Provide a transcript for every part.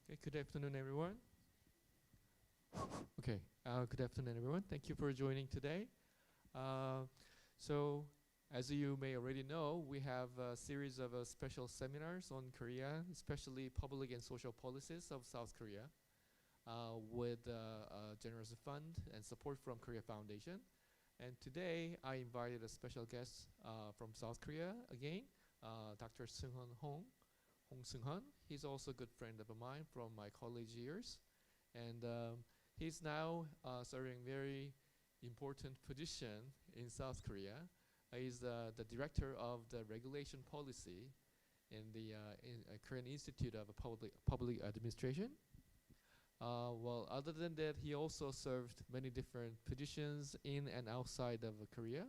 Okay, good afternoon, everyone. Okay, good afternoon, everyone. Thank you for joining today. So, as you may already know, we have a series of special seminars on Korea, especially public and social policies of South Korea, with a generous fund and support from Korea Foundation. And today, I invited a special guest from South Korea again, Dr. Seung-hun Hong. Seung-hun. He's also a good friend of mine from my college years, and he's now serving very important position in South Korea. He's the director of the regulation policy in the Korean Institute of Public Administration. Well, other than that, he also served many different positions in and outside of Korea.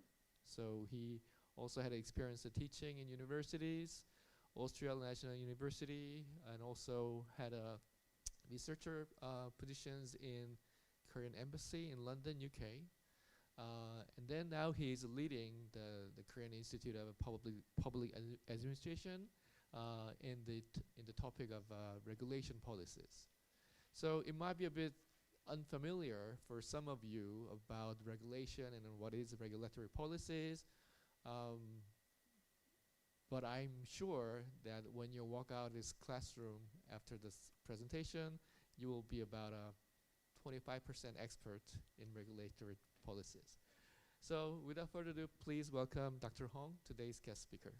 So he also had experience of teaching in universities, Australian National University, and also had a researcher positions in Korean Embassy in London, UK. And then now he is leading the Korean Institute of Public Administration in the topic of regulation policies. So it might be a bit unfamiliar for some of you about regulation and what is regulatory policies. But I'm sure that when you walk out of this classroom after this presentation, you will be about a 25% expert in regulatory policies. So without further ado, please welcome Dr. Hong, today's guest speaker.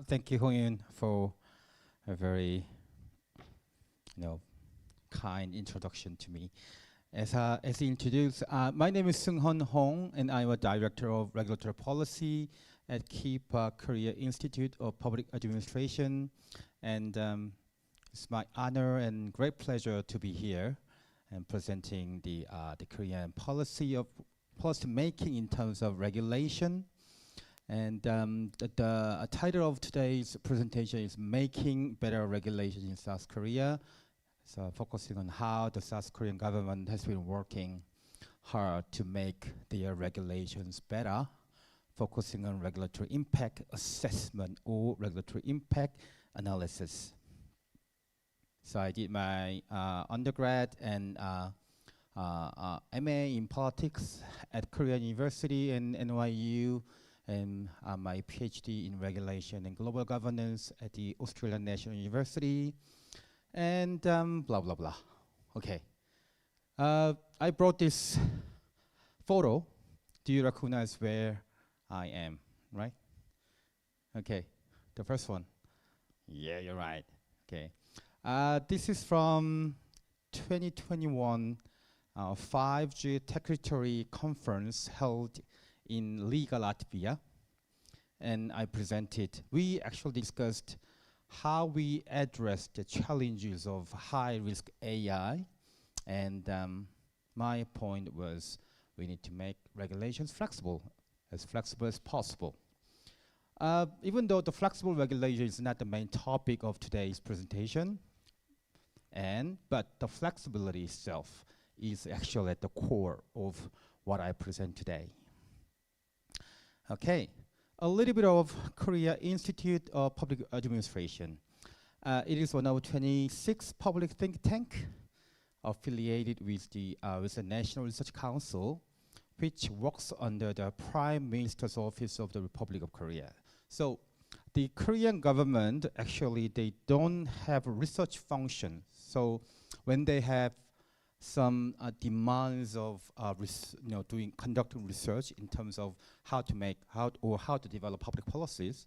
Thank you, Hong-yun, for a very kind introduction to me. As he introduced, my name is Seung-hun Hong, and I'm a director of regulatory policy at KIPA Korea Institute of Public Administration. And it's my honor and great pleasure to be here and presenting the Korean policy making in terms of regulation. And the title of today's presentation is Making Better Regulation in South Korea. So focusing on how the South Korean government has been working hard to make their regulations better, focusing on regulatory impact assessment or regulatory impact analysis. So I did my undergrad and MA in politics at Korea University and NYU, and my PhD in regulation and global governance at the Australian National University. And blah, blah, blah. Okay. I brought this photo. Do you recognize where I am, right? Okay, the first one. Yeah, you're right. Okay. This is from 2021 5G Territory Conference held in Riga, Latvia. And I presented, we actually discussed how we address the challenges of high-risk AI, and my point was we need to make regulations flexible as possible. Even though the flexible regulation is not the main topic of today's presentation, but the flexibility itself is actually at the core of what I present today. Okay. A little bit of Korea Institute of Public Administration. It is one of 26 public think tank affiliated with the National Research Council, which works under the Prime Minister's Office of the Republic of Korea. So the Korean government, actually, they don't have a research function. So when they have some demands of conducting research in terms of how to develop public policies,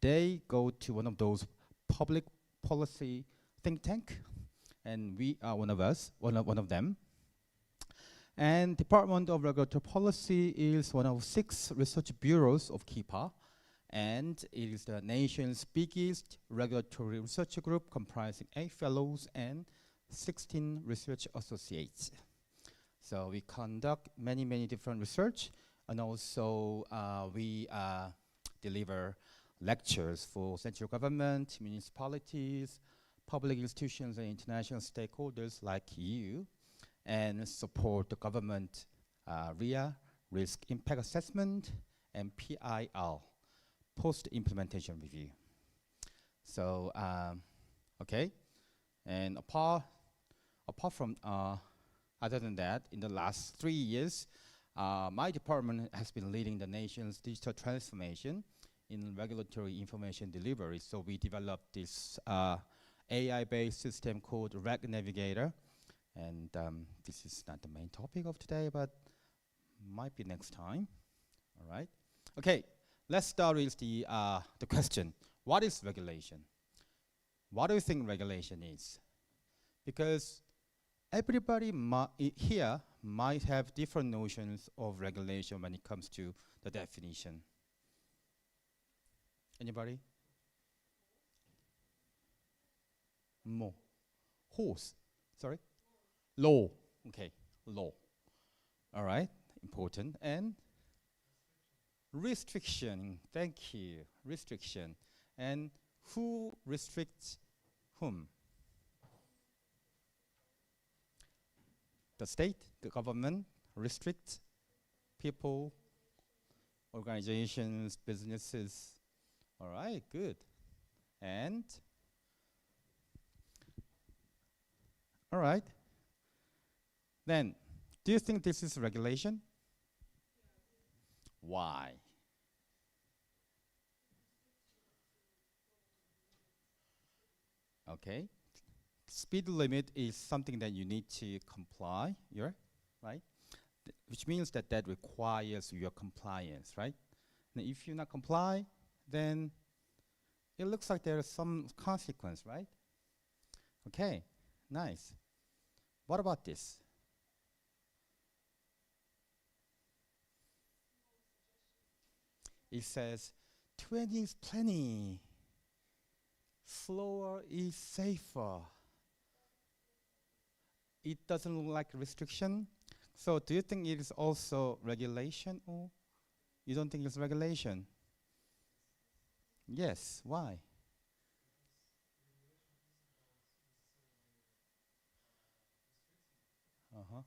they go to one of those public policy think tank, and we are one of them. And Department of Regulatory Policy is one of 6 research bureaus of KIPA, and it is the nation's biggest regulatory research group comprising 8 fellows and 16 research associates. So we conduct many different research, and also we deliver lectures for central government, municipalities, public institutions, and international stakeholders like you, and support the government RIA, risk impact assessment, and PIL, post-implementation review. So, okay, and apart from, other than that, in the last 3 years, my department has been leading the nation's digital transformation in regulatory information delivery. So we developed this AI-based system called Reg Navigator, and this is not the main topic of today, but might be next time. All right. Okay, let's start with the question: what is regulation? What do you think regulation is? Because everybody here might have different notions of regulation when it comes to the definition. Anybody? Horse. Sorry? Law. Okay, law. All right, important. And restriction. Thank you. Restriction. And who restricts whom? The state, the government restricts people, organizations, businesses. All right, good. And all right. Then, do you think this is regulation? Why? Okay. Speed limit is something that you need to comply, right? Which means that requires your compliance, right? And if you not comply, then it looks like there is some consequence, right? Okay, nice. What about this? It says 20 is plenty. Slower is safer. It doesn't look like restriction. So do you think it is also regulation, or you don't think it's regulation? Yes, why? Uh-huh.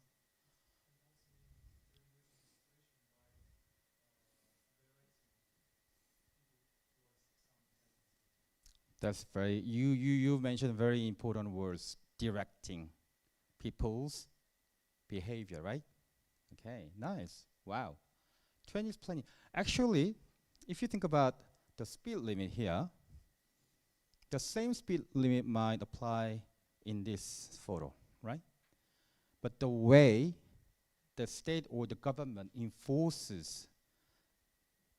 That's very, you mentioned very important words, directing people's behavior, right? Okay, nice. Wow. 20 is plenty. Actually, if you think about the speed limit here, the same speed limit might apply in this photo, right? But the way the state or the government enforces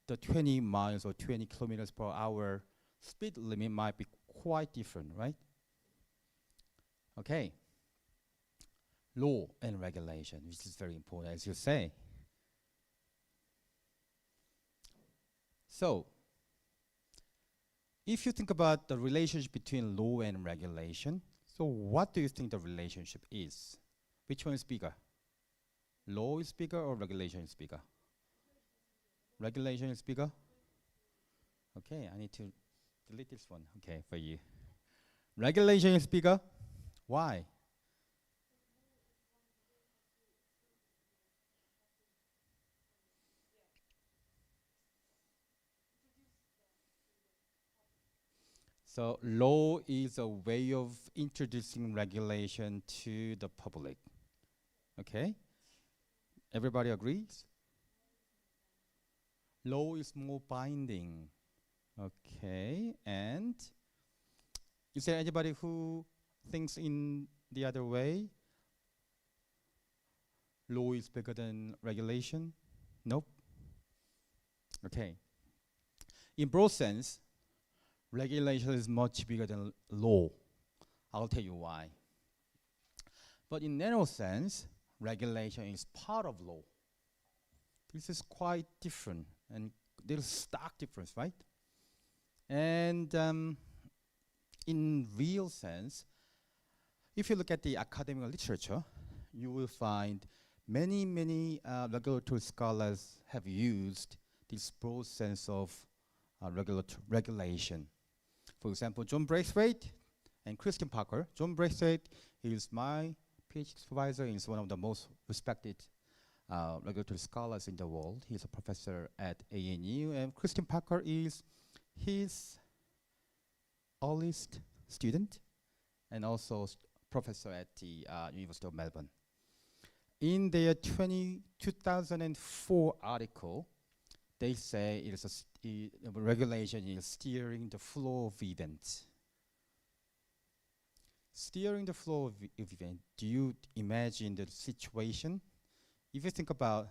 the 20 miles or 20 kilometers per hour speed limit might be quite different, right? Okay. Law and regulation, which is very important, as you say. So, if you think about the relationship between law and regulation, so what do you think the relationship is? Which one is bigger? Law is bigger or regulation is bigger? Regulation is bigger? Okay, I need to delete this one, okay, for you. Regulation is bigger? Why? So law is a way of introducing regulation to the public. Okay? Everybody agrees? Law is more binding. Okay, and is there anybody who thinks in the other way? Law is bigger than regulation? Nope. Okay. In broad sense, regulation is much bigger than law. I'll tell you why. But in narrow sense, regulation is part of law. This is quite different, and there's a stark difference, right? And in real sense, if you look at the academic literature, you will find many regulatory scholars have used this broad sense of regulation. For example, John Braithwaite and Christian Parker. John Braithwaite is my PhD supervisor. He's one of the most respected regulatory scholars in the world. He's a professor at ANU, and Christian Parker is his earliest student and also professor at the University of Melbourne. In their 2004 article, they say it is regulation is steering the flow of events. Steering the flow of events. Do you imagine the situation? If you think about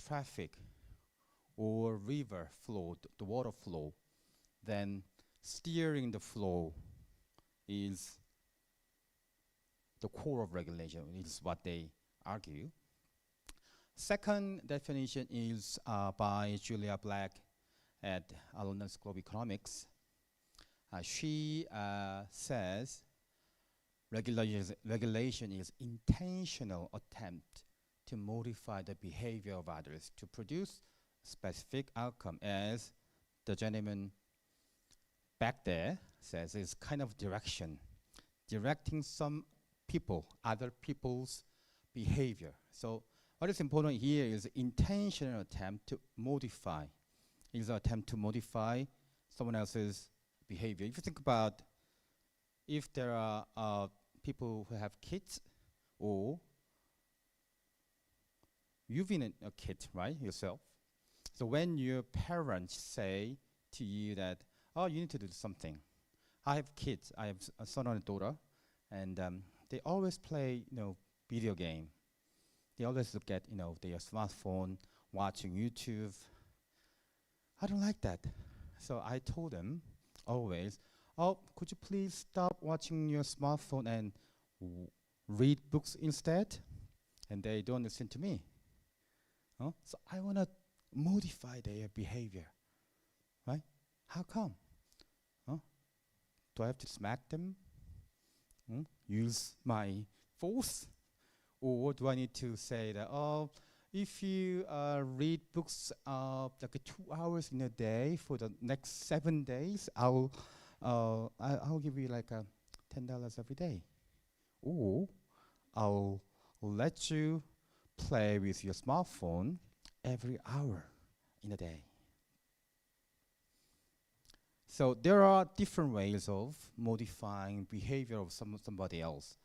traffic or river flow, the water flow, then steering the flow is the core of regulation, is what they argue. Second definition is by Julia Black at London School of Economics. She says regulation is intentional attempt to modify the behavior of others to produce specific outcome. As the gentleman back there says, it's kind of direction, directing some people, other people's behavior. So what is important here is intentional attempt to modify. It's an attempt to modify someone else's behavior. If you think about if there are people who have kids, or you've been a kid, right, yourself. So when your parents say to you that, oh, you need to do something. I have kids, I have a son and a daughter, and they always play, video game. They always look at, their smartphone, watching YouTube. I don't like that. So I told them always, oh, could you please stop watching your smartphone and read books instead? And they don't listen to me. So I want to modify their behavior, right? How come? Do I have to smack them? Use my force? Or do I need to say that, oh, if you read books like 2 hours in a day for the next 7 days, I'll give you like $10 every day. Or I'll let you play with your smartphone every hour in a day. So there are different ways of modifying behavior of somebody else.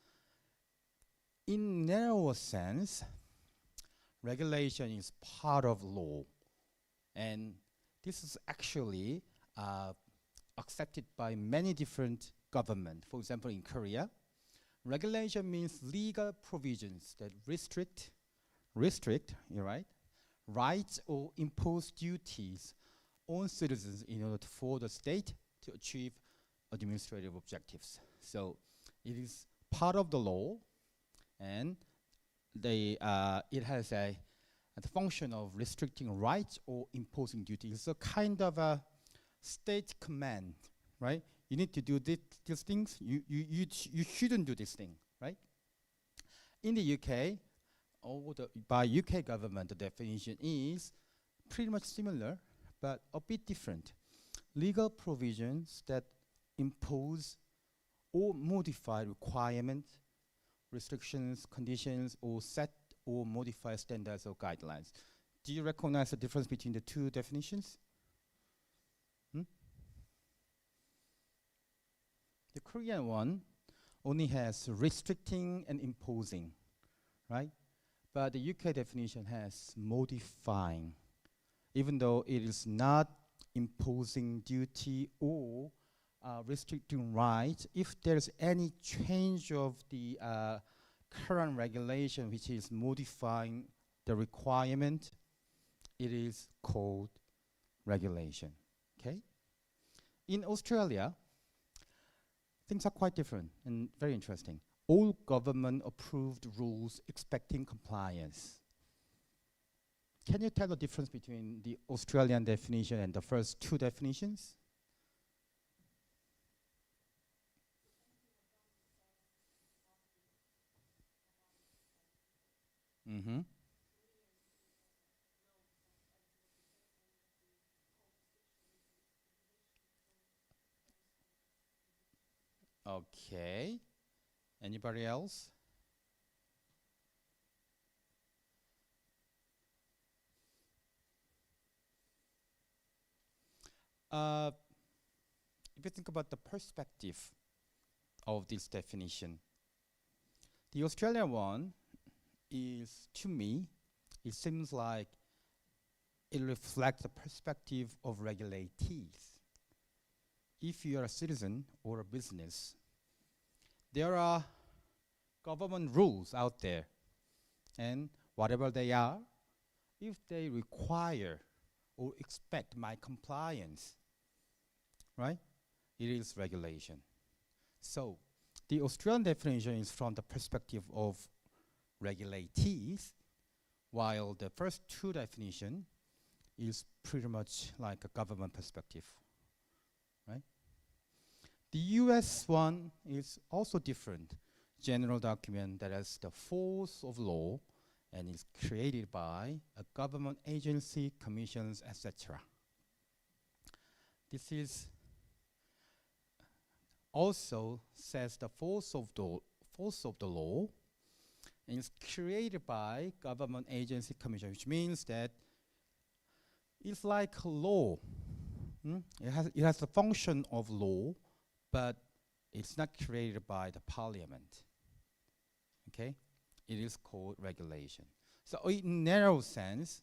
In narrower sense, regulation is part of law, and this is actually accepted by many different governments. For example, in Korea, regulation means legal provisions that restrict, you're right, rights or impose duties on citizens in order for the state to achieve administrative objectives. So it is part of the law, and it has the function of restricting rights or imposing duties. It's a kind of a state command, right? You need to do these things. You shouldn't do this thing, right? In the UK, by UK government, the definition is pretty much similar, but a bit different. Legal provisions that impose or modify requirements, restrictions, conditions, or set or modify standards or guidelines. Do you recognize the difference between the two definitions? The Korean one only has restricting and imposing, right? But the UK definition has modifying, even though it is not imposing duty or restricting rights. If there's any change of the current regulation which is modifying the requirement, it is called regulation, okay? In Australia, things are quite different and very interesting. All government-approved rules expecting compliance. Can you tell the difference between the Australian definition and the first two definitions? Mm-hmm. Okay. Anybody else? if you think about the perspective of this definition, the Australian one is, to me, it seems like it reflects the perspective of regulatees. If you are a citizen or a business, there are government rules out there, and whatever they are, if they require or expect my compliance, right, it is regulation. So the Australian definition is from the perspective of regulatees, while the first two definition is pretty much like a government perspective, right? The US one is also different. General document that has the force of law and is created by a government agency, commissions, etc. This is also says the force of the law and is created by government agency, commission, which means that it's like law. It has the function of law, but it's not created by the parliament. Okay, it is called regulation. So in narrow sense,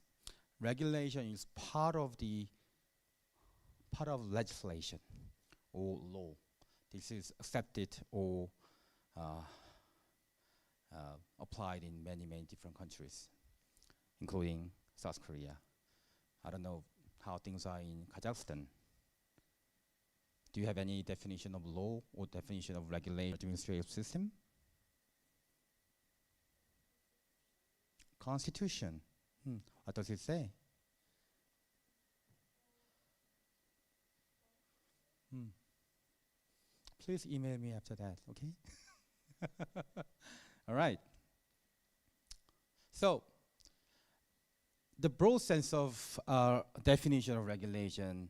regulation is part of legislation or law. This is accepted or applied in many, many different countries, including South Korea. I don't know how things are in Kazakhstan. Do you have any definition of law or definition of regulation administrative system? Constitution. What does it say? Please email me after that, okay? All right. So, the broad sense of definition of regulation,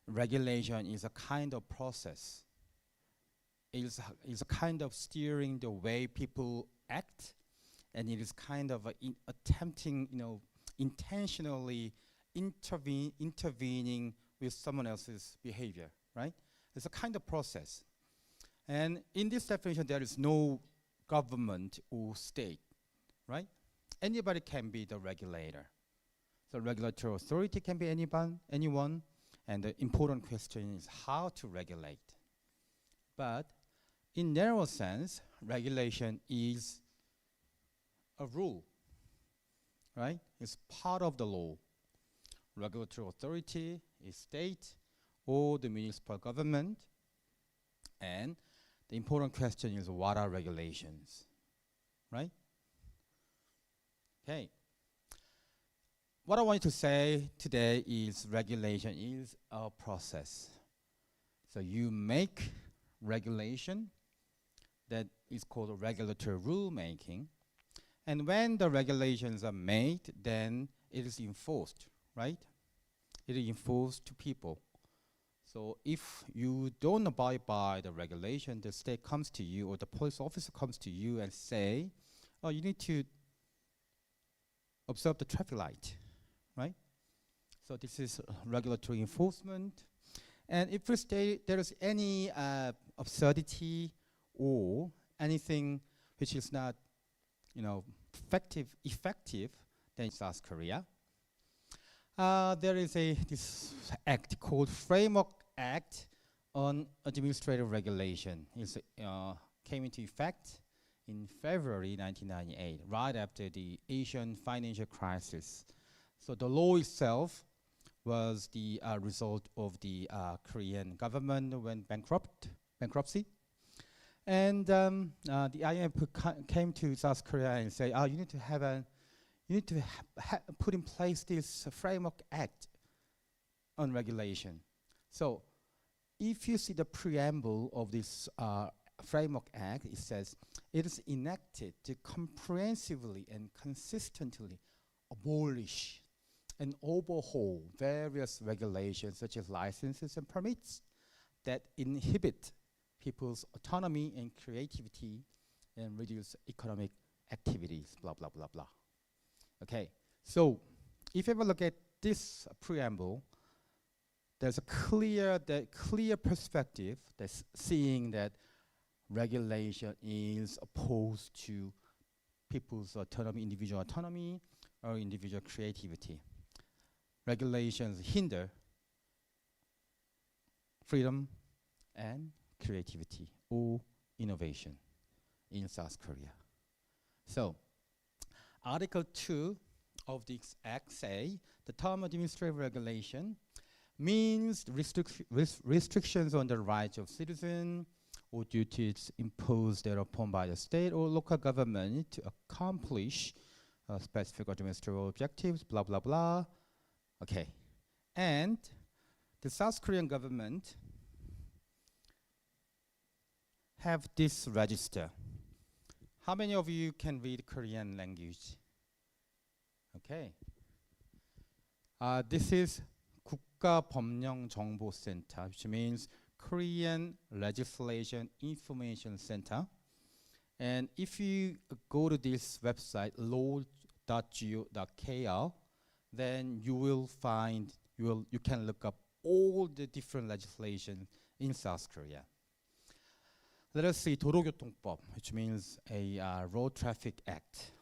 regulation is a kind of process. It is a kind of steering the way people act, and it is kind of attempting, intentionally intervening with someone else's behavior, right? It's a kind of process. And in this definition, there is no government or state, right? Anybody can be the regulator. So regulatory authority can be anyone, and the important question is how to regulate. But in narrow sense, regulation is a rule, right? It's part of the law. Regulatory authority is state or the municipal government, and the important question is what are regulations, right? Okay. What I want to say today is regulation is a process. So you make regulation that is called regulatory rule making. And when the regulations are made, then it is enforced, right? It is enforced to people. So if you don't abide by the regulation, the state comes to you or the police officer comes to you and say, oh, you need to observe the traffic light, right? So this is regulatory enforcement. And if there is any absurdity or anything which is not, effective, then in South Korea, there is this act called Framework Act on Administrative Regulation. It came into effect in February 1998, right after the Asian financial crisis. So the law itself was the result of the Korean government went bankruptcy. And the IMF came to South Korea and said, you need to put in place this Framework Act on regulation. So if you see the preamble of this Framework Act, it says, it is enacted to comprehensively and consistently abolish and overhaul various regulations such as licenses and permits that inhibit people's autonomy and creativity and reduce economic activities, blah, blah, blah, blah. Okay, so if you ever look at this preamble, there's a clear perspective that's seeing that regulation is opposed to people's autonomy, individual autonomy, or individual creativity. Regulations hinder freedom and creativity or innovation in South Korea. So, Article 2 of this Act say the term administrative regulation means restrictions on the rights of citizens or duties imposed thereupon by the state or local government to accomplish specific administrative objectives, blah, blah, blah. Okay. And the South Korean government have this register. How many of you can read Korean language? Okay. This is 국가법령정보센터, which means Korean Legislation Information Center. And if you go to this website, law.go.kr, then you will find, you can look up all the different legislation in South Korea. Let us see 도로교통법, which means a Road Traffic Act.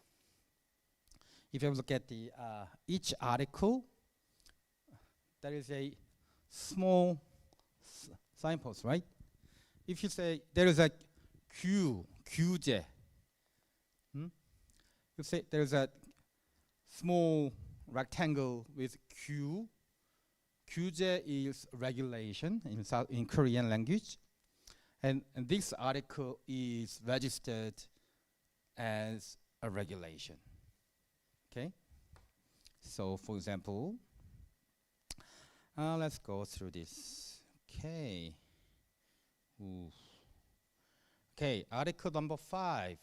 If you look at the each article, there is a small signpost, right? If you say there is a 규제, you say there is a small rectangle with 규제 is regulation in Korean language, and this article is registered as a regulation. Okay, so for example, let's go through this. Okay. Ooh. Okay, article number 5.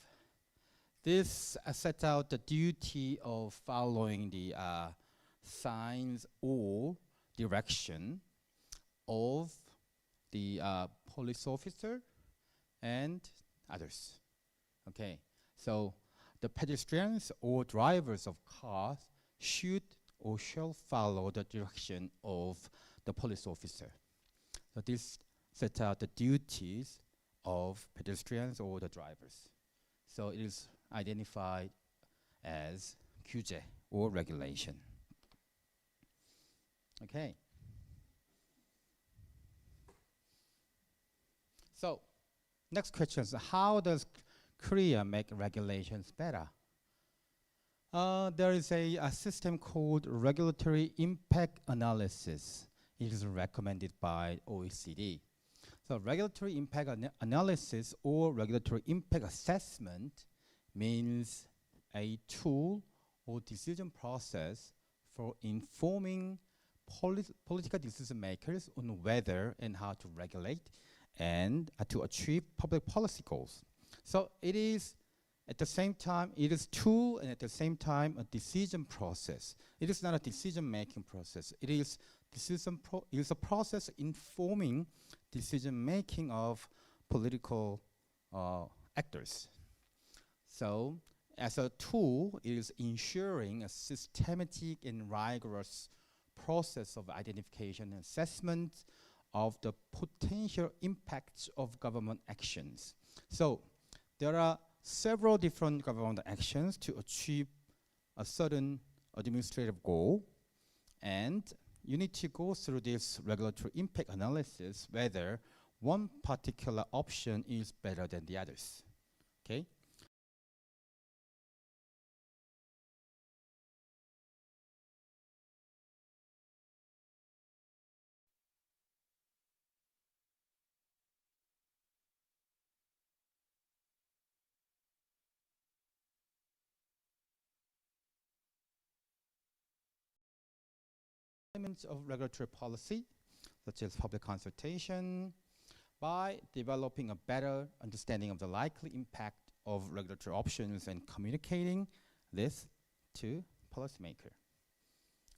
This sets out the duty of following the signs or direction of the police officer and others. Okay, so the pedestrians or drivers of cars should or shall follow the direction of the police officer. So this sets out the duties of pedestrians or the drivers. So it is identified as 규제 or regulation. Okay. So next question is, how does Korea make regulations better? There is a system called regulatory impact analysis. It is recommended by OECD. So regulatory impact analysis or regulatory impact assessment means a tool or decision process for informing political decision makers on whether and how to regulate and to achieve public policy goals. So it is at the same time, it is tool and at the same time a decision process. It is not a decision-making process. It is a process informing decision-making of political actors. So as a tool, it is ensuring a systematic and rigorous process of identification and assessment of the potential impacts of government actions. So there are several different government actions to achieve a certain administrative goal, and you need to go through this regulatory impact analysis whether one particular option is better than the others. Okay? Elements of regulatory policy, such as public consultation, by developing a better understanding of the likely impact of regulatory options and communicating this to policymaker.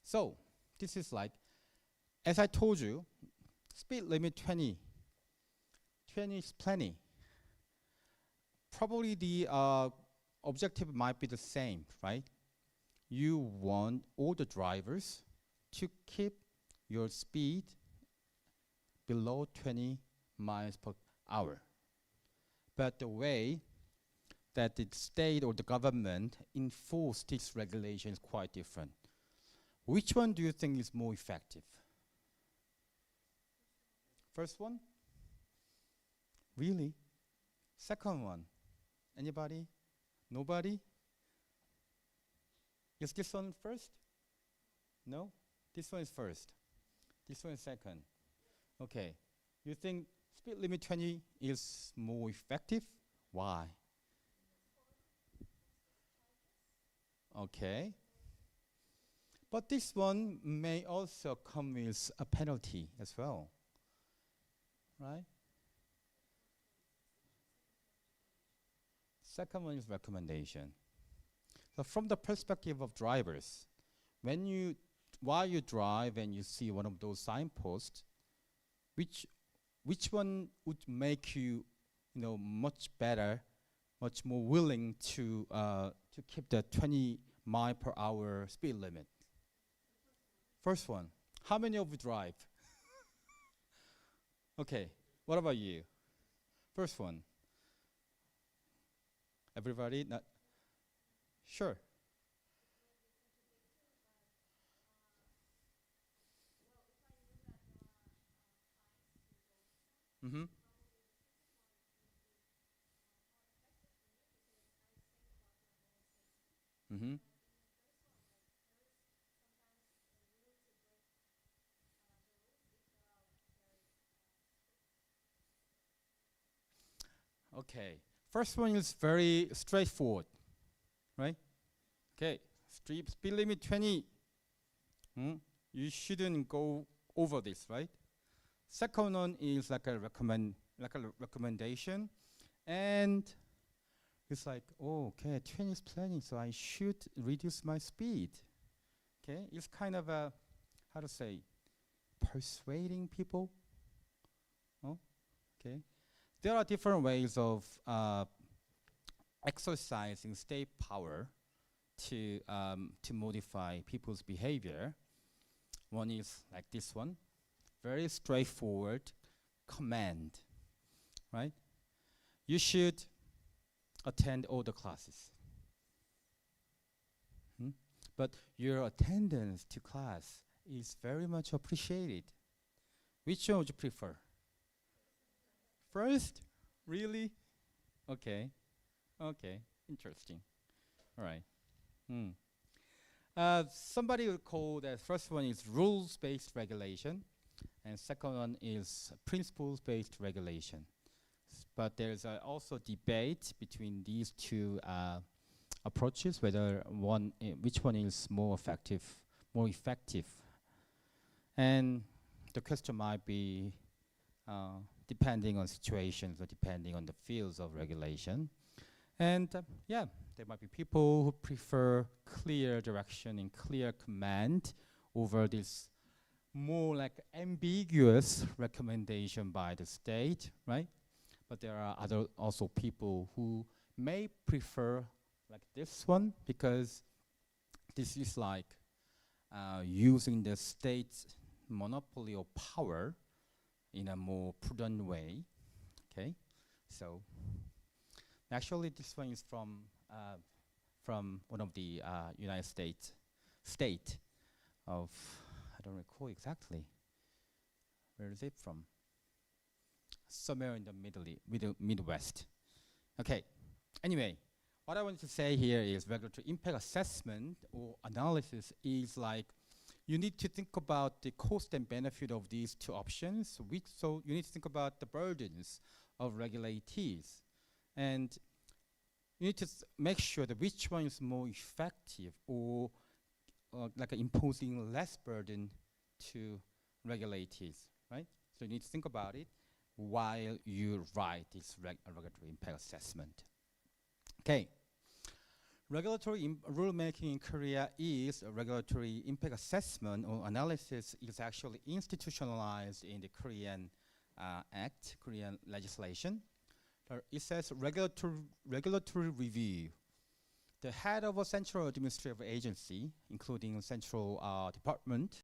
So this is like, as I told you, speed limit 20 is plenty. Probably the objective might be the same, right? You want all the drivers to keep your speed below 20 miles per hour. But the way that the state or the government enforce this regulation is quite different. Which one do you think is more effective? First one? Really? Second one? Anybody? Nobody? Is this one first? No? This one is first. This one is second. Okay. You think speed limit 20 is more effective? Why? Okay. But this one may also come with a penalty as well, right? Second one is recommendation. So from the perspective of drivers, while you drive and you see one of those signposts, which one would make you, much better, much more willing to keep the 20 mile per hour speed limit? First one. How many of you drive? Okay. What about you? First one. Everybody? Not sure. Mm-hmm. Mm-hmm. Okay. First one is very straightforward, right? Okay. Speed limit 20. You shouldn't go over this, right? Second one is like a recommendation, and it's like, oh, okay, 20 is plenty, so I should reduce my speed. Okay, it's kind of a, how to say, persuading people. Oh, okay. There are different ways of exercising state power to modify people's behavior. One is like this one, very straightforward command, right? You should attend all the classes. But your attendance to class is very much appreciated. Which one would you prefer? First? Really? Okay. Okay. Interesting. All right. Somebody would call that first one is rules-based regulation, and second one is principles-based regulation. But there's also debate between these two approaches, whether which one is more effective. And the question might be depending on situations or depending on the fields of regulation. And yeah, there might be people who prefer clear direction and clear command over this more like ambiguous recommendation by the state, right? But there are also people who may prefer like this one, because this is like using the state's monopoly of power in a more prudent way. Okay, so actually this one is from one of the United States state of, I don't recall exactly. Where is it from? Somewhere in the Midwest. Okay, anyway, what I want to say here is regulatory impact assessment or analysis is like, you need to think about the cost and benefit of these two options. So you need to think about the burdens of regulatees. And you need to make sure that which one is more effective or like imposing less burden to regulatees, right? So you need to think about it while you write this regulatory impact assessment. Okay. Regulatory rulemaking in Korea is a regulatory impact assessment or analysis is actually institutionalized in the Korean Act, Korean legislation. It says regulatory review. The head of a central administrative agency, including central department,